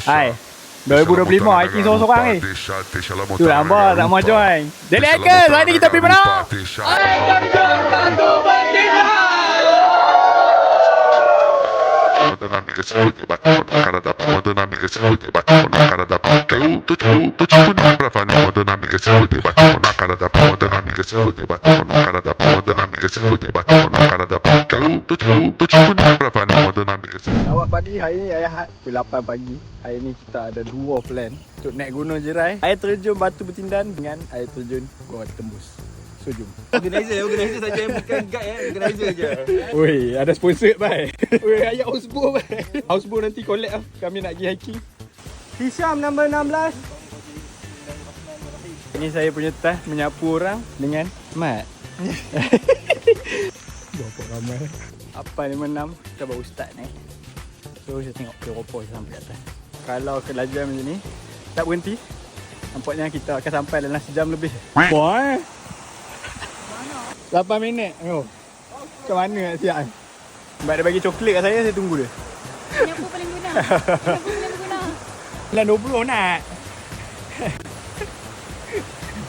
Hai 2025 hiking seorang-seorang ni. Tu nampak tak mau join. Daily Hackers, hari ni kita pergi mana? Awak pagi hari ni Ahad pukul 8 pagi. Hari ni kita ada dua plan untuk naik Gunung Jerai. Air terjun Batu Betindan dengan air terjun Gua Tembus. So jom. Organizer saja yang bukan guide organizer je. Oi, ada sponsor bai. Oi, ayat Houseboat bai. Houseboat nanti collect lah. Kami nak pergi hiking. Hisham nombor 16. Ini saya punya task menyapu orang dengan mat. Berapa ramai. Apa 56 kita bawa ustaz ni. So saya tengok keropok sampai kat atas. Kalau kelajuan macam ni tak berhenti, nampaknya kita akan sampai dalam sejam lebih. Wah. 8 minit. Oh. Macam mana nak siap ni? Sebab dia bagi coklat kat saya tunggu dia. Penyapu paling guna. Penyapu paling guna. Lah 20 nak.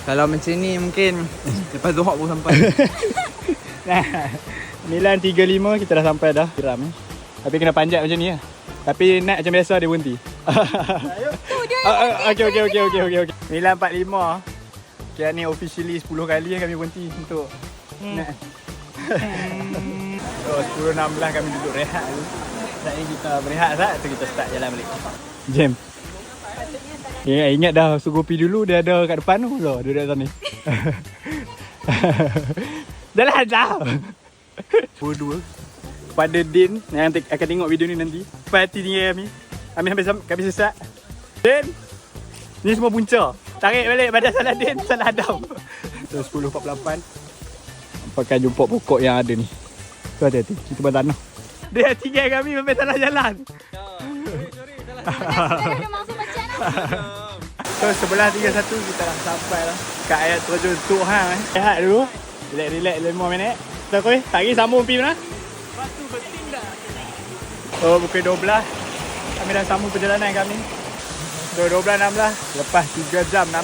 Kalau macam ni mungkin lepas Zuhur baru sampai. Nah. 9.35 kita dah sampai dah. Geram ni. Tapi kena panjat macam ni lah. Tapi naik macam biasa dia berhenti. Okey. 9.45. Kira ni officially 10 kali kami berhenti untuk naik. So 10.16 kami duduk rehat dulu. Saat ni kita berehat sat, tu kita start jalan balik. Jam. Ingat dah suruh pergi dulu, dia ada kat depan tu. Dia duduk sana ni. Dah dah. Berdua kepada Din yang akan tengok video ni nanti. Parti tinggal kami. Kami sesat. Din, ni semua punca. Tarik balik badan salah Din, salah Adam. So 10.48 pakai jumpa pokok yang ada ni. Tu hati-hati, kita bertanah. Dia tinggal kami sampai salah jalan. Ada maksud macam mana? So sebelah 31 kita dah sampai lah kat air terjun Tok Hang. Rehat dulu. Relax 5 minit. Kita koi, tak lagi sambung pergi mana? Batu Betindan. So pukul 12 kami dah sambung perjalanan kami. So 12.16 lepas 3 jam 16